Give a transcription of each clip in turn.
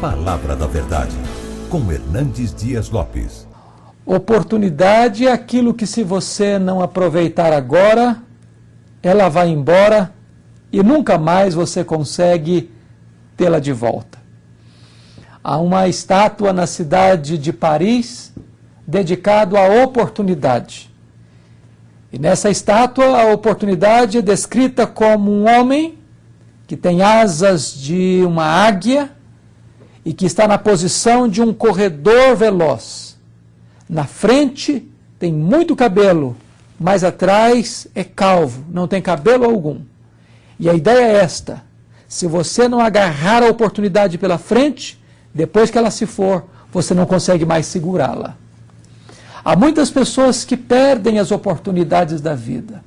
Palavra da Verdade, com Hernandes Dias Lopes. Oportunidade é aquilo que, se você não aproveitar agora, ela vai embora e nunca mais você consegue tê-la de volta. Há uma estátua na cidade de Paris dedicada à oportunidade. E nessa estátua, a oportunidade é descrita como um homem que tem asas de uma águia e que está na posição de um corredor veloz. Na frente tem muito cabelo, mas atrás é calvo, não tem cabelo algum. E a ideia é esta: se você não agarrar a oportunidade pela frente, depois que ela se for, você não consegue mais segurá-la. Há muitas pessoas que perdem as oportunidades da vida.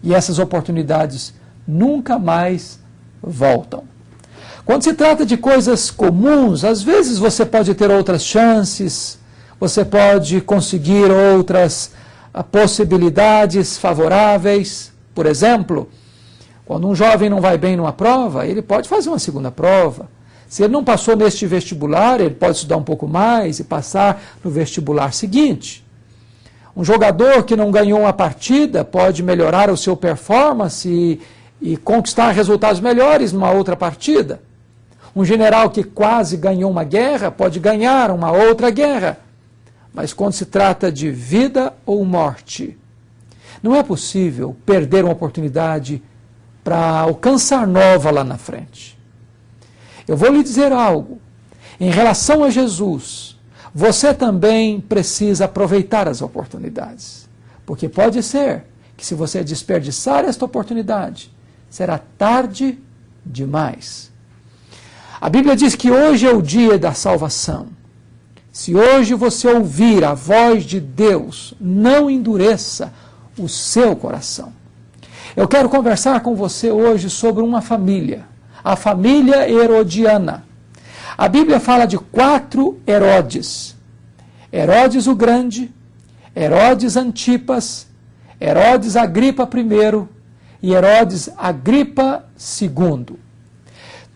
E essas oportunidades nunca mais voltam. Quando se trata de coisas comuns, às vezes você pode ter outras chances, você pode conseguir outras possibilidades favoráveis. Por exemplo, quando um jovem não vai bem numa prova, ele pode fazer uma segunda prova. Se ele não passou neste vestibular, ele pode estudar um pouco mais e passar no vestibular seguinte. Um jogador que não ganhou uma partida pode melhorar o seu performance e conquistar resultados melhores numa outra partida. Um general que quase ganhou uma guerra pode ganhar uma outra guerra. Mas quando se trata de vida ou morte, não é possível perder uma oportunidade para alcançar nova lá na frente. Eu vou lhe dizer algo. Em relação a Jesus, você também precisa aproveitar as oportunidades. Porque pode ser que, se você desperdiçar esta oportunidade, será tarde demais. A Bíblia diz que hoje é o dia da salvação. Se hoje você ouvir a voz de Deus, não endureça o seu coração. Eu quero conversar com você hoje sobre uma família, a família herodiana. A Bíblia fala de 4 Herodes. Herodes o Grande, Herodes Antipas, Herodes Agripa I e Herodes Agripa II.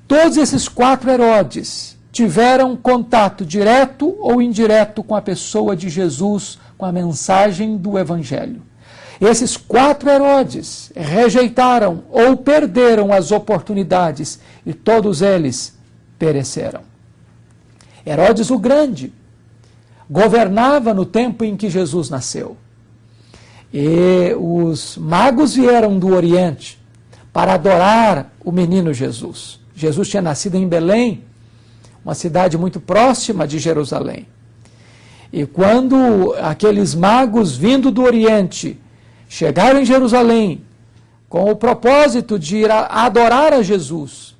Todos esses 4 Herodes tiveram contato direto ou indireto com a pessoa de Jesus, com a mensagem do Evangelho. Esses 4 Herodes rejeitaram ou perderam as oportunidades e todos eles pereceram. Herodes o Grande governava no tempo em que Jesus nasceu. E os magos vieram do Oriente para adorar o menino Jesus. Jesus tinha nascido em Belém, uma cidade muito próxima de Jerusalém. E quando aqueles magos vindo do Oriente chegaram em Jerusalém com o propósito de ir adorar a Jesus,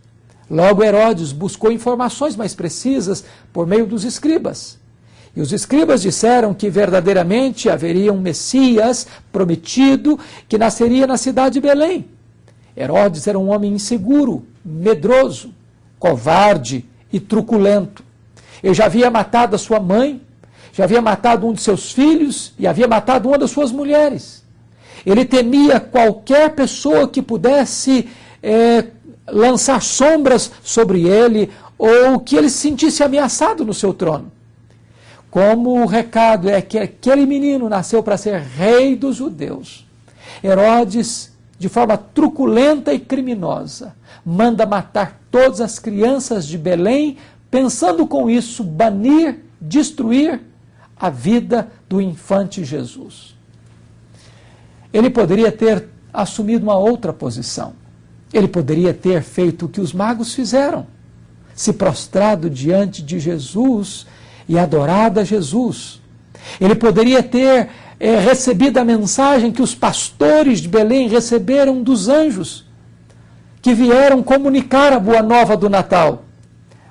logo Herodes buscou informações mais precisas por meio dos escribas. E os escribas disseram que verdadeiramente haveria um Messias prometido que nasceria na cidade de Belém. Herodes era um homem inseguro, medroso, covarde e truculento. Ele já havia matado a sua mãe, já havia matado um de seus filhos e havia matado uma das suas mulheres. Ele temia qualquer pessoa que pudesse lançar sombras sobre ele ou que ele se sentisse ameaçado no seu trono. Como o recado é que aquele menino nasceu para ser rei dos judeus, Herodes, de forma truculenta e criminosa, manda matar todas as crianças de Belém, pensando com isso banir, destruir a vida do infante Jesus. Ele poderia ter assumido uma outra posição. Ele poderia ter feito o que os magos fizeram, se prostrado diante de Jesus e adorado a Jesus. Ele poderia ter recebido a mensagem que os pastores de Belém receberam dos anjos, que vieram comunicar a boa nova do Natal.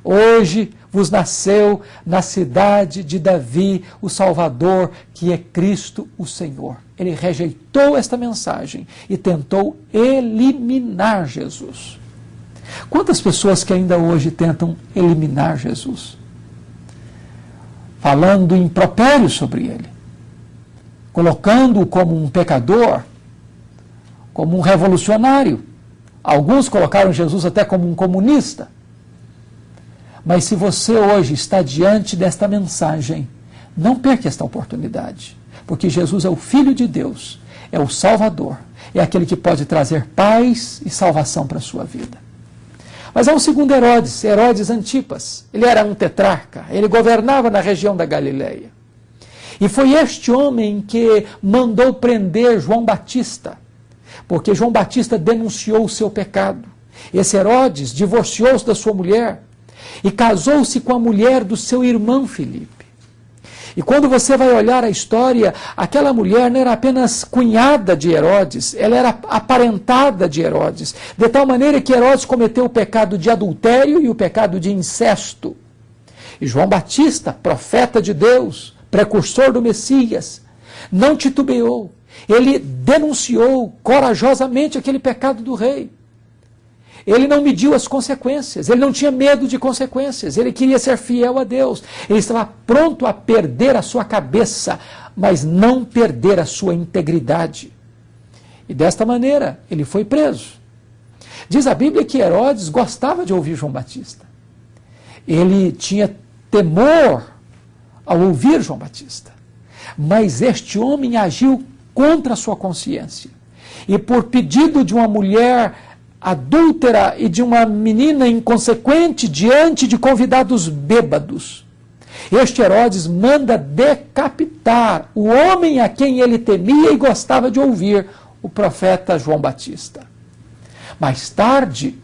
Hoje vos nasceu na cidade de Davi o Salvador, que é Cristo o Senhor. Ele rejeitou esta mensagem e tentou eliminar Jesus. Quantas pessoas que ainda hoje tentam eliminar Jesus? Falando impropério sobre ele, colocando-o como um pecador, como um revolucionário. Alguns colocaram Jesus até como um comunista. Mas se você hoje está diante desta mensagem, não perca esta oportunidade, porque Jesus é o Filho de Deus, é o Salvador, é aquele que pode trazer paz e salvação para a sua vida. Mas há um segundo Herodes, Herodes Antipas. Ele era um tetrarca, ele governava na região da Galileia. E foi este homem que mandou prender João Batista, porque João Batista denunciou o seu pecado. Esse Herodes divorciou-se da sua mulher e casou-se com a mulher do seu irmão Filipe. E quando você vai olhar a história, aquela mulher não era apenas cunhada de Herodes, ela era aparentada de Herodes, de tal maneira que Herodes cometeu o pecado de adultério e o pecado de incesto. E João Batista, profeta de Deus, precursor do Messias, não titubeou. Ele denunciou corajosamente aquele pecado do rei. Ele não mediu as consequências, ele não tinha medo de consequências, ele queria ser fiel a Deus, ele estava pronto a perder a sua cabeça, mas não perder a sua integridade. E desta maneira, ele foi preso. Diz a Bíblia que Herodes gostava de ouvir João Batista. Ele tinha temor ao ouvir João Batista. Mas este homem agiu contra a sua consciência. E por pedido de uma mulher adúltera e de uma menina inconsequente diante de convidados bêbados, este Herodes manda decapitar o homem a quem ele temia e gostava de ouvir, o profeta João Batista. Mais tarde,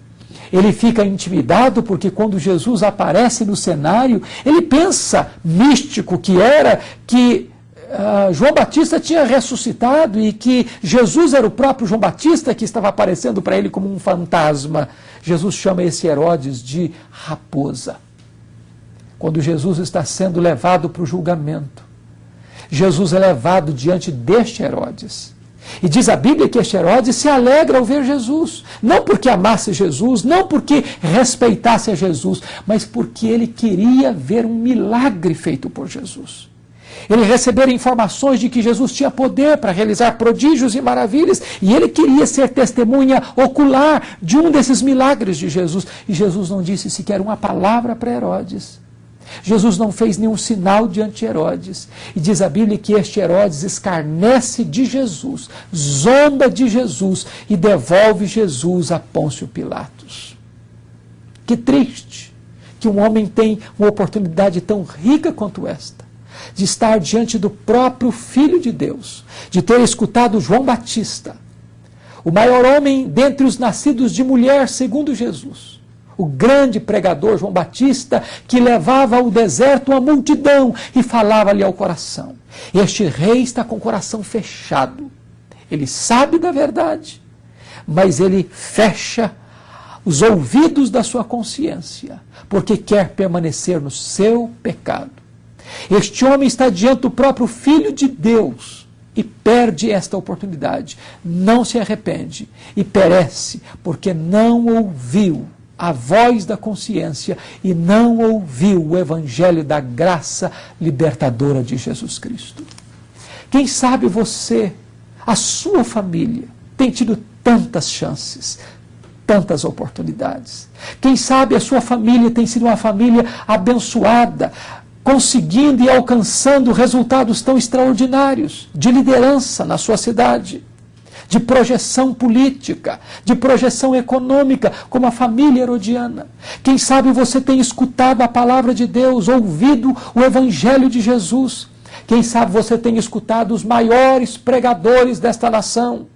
ele fica intimidado porque quando Jesus aparece no cenário, ele pensa, místico que era, que João Batista tinha ressuscitado e que Jesus era o próprio João Batista que estava aparecendo para ele como um fantasma. Jesus chama esse Herodes de raposa. Quando Jesus está sendo levado para o julgamento, Jesus é levado diante deste Herodes. E diz a Bíblia que este Herodes se alegra ao ver Jesus, não porque amasse Jesus, não porque respeitasse a Jesus, mas porque ele queria ver um milagre feito por Jesus. Ele recebera informações de que Jesus tinha poder para realizar prodígios e maravilhas, e ele queria ser testemunha ocular de um desses milagres de Jesus. E Jesus não disse sequer uma palavra para Herodes. Jesus não fez nenhum sinal diante de Herodes. E diz a Bíblia que este Herodes escarnece de Jesus, zomba de Jesus e devolve Jesus a Pôncio Pilatos. Que triste que um homem tem uma oportunidade tão rica quanto esta, de estar diante do próprio Filho de Deus, de ter escutado João Batista, o maior homem dentre os nascidos de mulher segundo Jesus, o grande pregador João Batista, que levava ao deserto uma multidão e falava-lhe ao coração. Este rei está com o coração fechado. Ele sabe da verdade, mas ele fecha os ouvidos da sua consciência, porque quer permanecer no seu pecado. Este homem está diante do próprio Filho de Deus e perde esta oportunidade. Não se arrepende e perece porque não ouviu a voz da consciência e não ouviu o evangelho da graça libertadora de Jesus Cristo. Quem sabe você, a sua família, tem tido tantas chances, tantas oportunidades. Quem sabe a sua família tem sido uma família abençoada, conseguindo e alcançando resultados tão extraordinários de liderança na sua cidade, de projeção política, de projeção econômica, como a família herodiana. Quem sabe você tem escutado a palavra de Deus, ouvido o evangelho de Jesus. Quem sabe você tem escutado os maiores pregadores desta nação.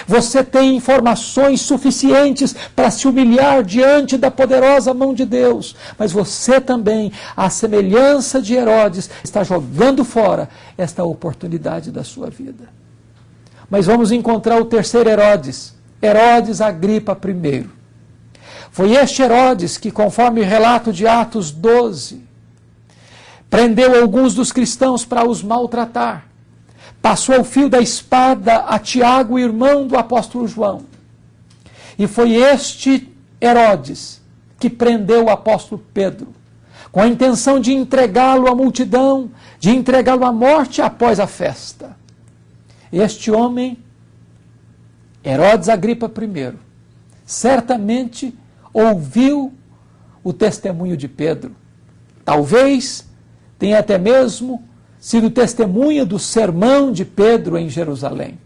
Você tem informações suficientes para se humilhar diante da poderosa mão de Deus. Mas você também, à semelhança de Herodes, está jogando fora esta oportunidade da sua vida. Mas vamos encontrar o terceiro Herodes, Herodes Agripa I. Foi este Herodes que, conforme o relato de Atos 12, prendeu alguns dos cristãos para os maltratar. Passou o fio da espada a Tiago, irmão do apóstolo João. E foi este Herodes que prendeu o apóstolo Pedro, com a intenção de entregá-lo à multidão, de entregá-lo à morte após a festa. Este homem, Herodes Agripa I, certamente ouviu o testemunho de Pedro. Talvez tenha até mesmo sido testemunha do sermão de Pedro em Jerusalém.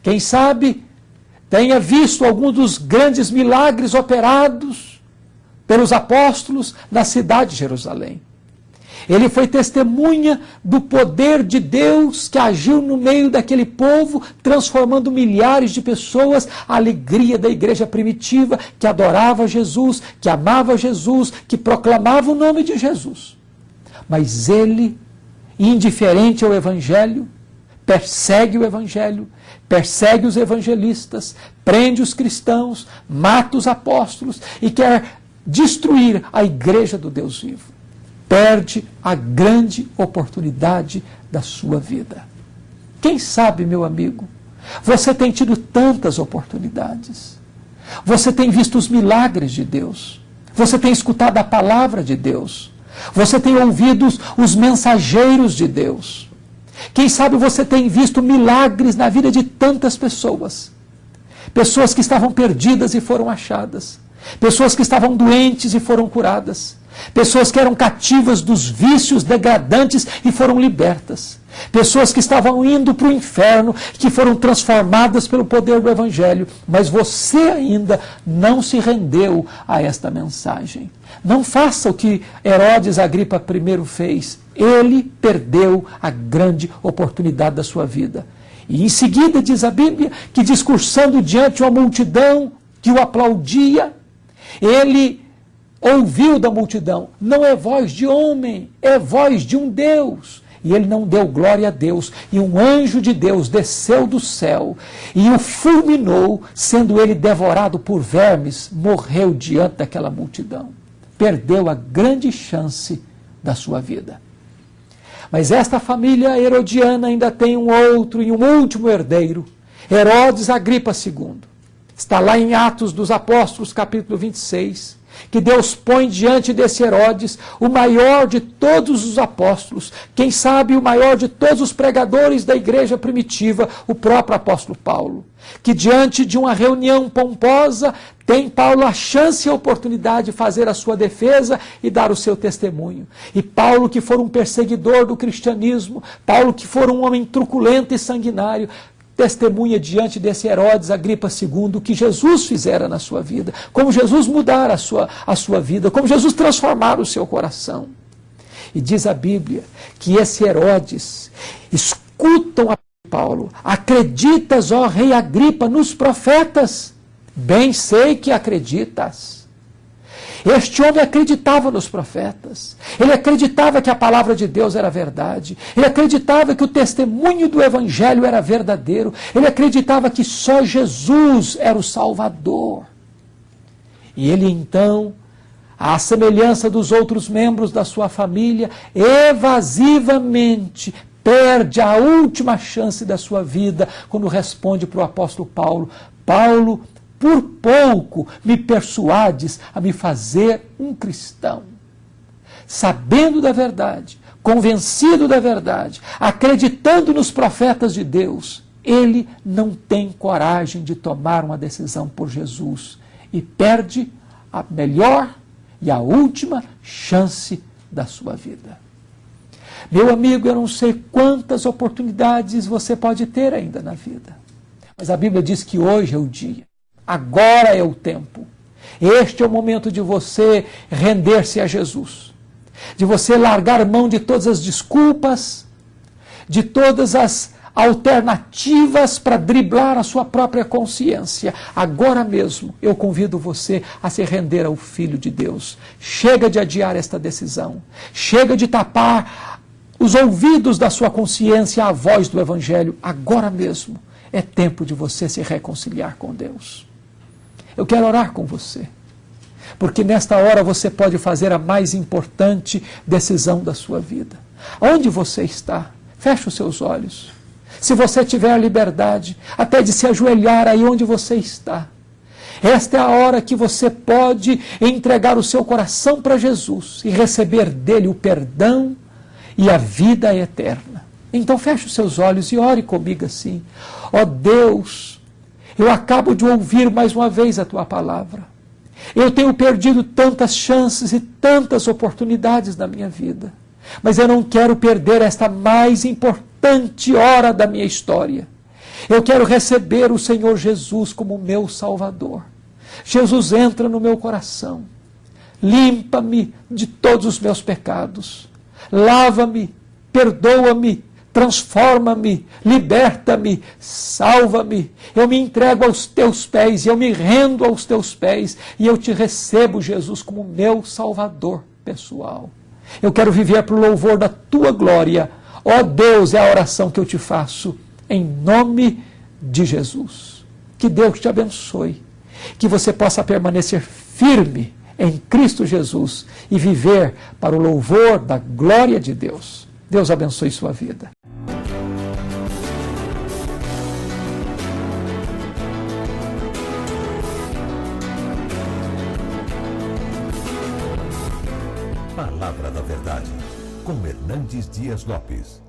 Quem sabe tenha visto alguns dos grandes milagres operados pelos apóstolos na cidade de Jerusalém. Ele foi testemunha do poder de Deus que agiu no meio daquele povo, transformando milhares de pessoas, a alegria da igreja primitiva, que adorava Jesus, que amava Jesus, que proclamava o nome de Jesus. Mas ele, indiferente ao Evangelho, persegue o Evangelho, persegue os evangelistas, prende os cristãos, mata os apóstolos e quer destruir a igreja do Deus vivo. Perde a grande oportunidade da sua vida. Quem sabe, meu amigo, você tem tido tantas oportunidades. Você tem visto os milagres de Deus. Você tem escutado a palavra de Deus. Você tem ouvido os mensageiros de Deus. Quem sabe você tem visto milagres na vida de tantas pessoas. Pessoas que estavam perdidas e foram achadas. Pessoas que estavam doentes e foram curadas. Pessoas que eram cativas dos vícios degradantes e foram libertas. Pessoas que estavam indo para o inferno, que foram transformadas pelo poder do Evangelho. Mas você ainda não se rendeu a esta mensagem. Não faça o que Herodes Agripa I fez. Ele perdeu a grande oportunidade da sua vida. E em seguida diz a Bíblia que, discursando diante de uma multidão que o aplaudia, ele ouviu da multidão: não é voz de homem, é voz de um Deus. E ele não deu glória a Deus. E um anjo de Deus desceu do céu e o fulminou, sendo ele devorado por vermes, morreu diante daquela multidão. Perdeu a grande chance da sua vida. Mas esta família herodiana ainda tem um outro e um último herdeiro, Herodes Agripa II. Está lá em Atos dos Apóstolos, capítulo 26, que Deus põe diante desse Herodes o maior de todos os apóstolos, quem sabe o maior de todos os pregadores da igreja primitiva, o próprio apóstolo Paulo, que diante de uma reunião pomposa tem Paulo a chance e a oportunidade de fazer a sua defesa e dar o seu testemunho. E Paulo, que for um perseguidor do cristianismo, Paulo, que for um homem truculento e sanguinário, testemunha diante desse Herodes Agripa II o que Jesus fizera na sua vida, como Jesus mudara a sua vida, como Jesus transformara o seu coração. E diz a Bíblia que esse Herodes escutam a Paulo: acreditas, ó rei Agripa, nos profetas? Bem sei que acreditas. Este homem acreditava nos profetas. Ele acreditava que a palavra de Deus era verdade. Ele acreditava que o testemunho do Evangelho era verdadeiro. Ele acreditava que só Jesus era o Salvador. E ele então, à semelhança dos outros membros da sua família, evasivamente perde a última chance da sua vida quando responde para o apóstolo Paulo: Paulo, por pouco me persuades a me fazer um cristão. Sabendo da verdade, convencido da verdade, acreditando nos profetas de Deus, ele não tem coragem de tomar uma decisão por Jesus e perde a melhor e a última chance da sua vida. Meu amigo, eu não sei quantas oportunidades você pode ter ainda na vida, mas a Bíblia diz que hoje é o dia. Agora é o tempo. Este é o momento de você render-se a Jesus, de você largar mão de todas as desculpas, de todas as alternativas para driblar a sua própria consciência. Agora mesmo eu convido você a se render ao Filho de Deus. Chega de adiar esta decisão. Chega de tapar os ouvidos da sua consciência à voz do Evangelho. Agora mesmo é tempo de você se reconciliar com Deus. Eu quero orar com você, porque nesta hora você pode fazer a mais importante decisão da sua vida. Onde você está? Feche os seus olhos. Se você tiver a liberdade até de se ajoelhar aí onde você está, esta é a hora que você pode entregar o seu coração para Jesus e receber dele o perdão e a vida eterna. Então feche os seus olhos e ore comigo assim: ó Deus, eu acabo de ouvir mais uma vez a tua palavra. Eu tenho perdido tantas chances e tantas oportunidades na minha vida, mas eu não quero perder esta mais importante hora da minha história. Eu quero receber o Senhor Jesus como meu Salvador. Jesus, entra no meu coração, limpa-me de todos os meus pecados, lava-me, perdoa-me, transforma-me, liberta-me, salva-me. Eu me entrego aos teus pés, eu me rendo aos teus pés e eu te recebo, Jesus, como meu Salvador pessoal. Eu quero viver para o louvor da tua glória. Ó Deus, é a oração que eu te faço em nome de Jesus. Que Deus te abençoe, que você possa permanecer firme em Cristo Jesus e viver para o louvor da glória de Deus. Deus abençoe sua vida. Palavra da Verdade, com Hernandes Dias Lopes.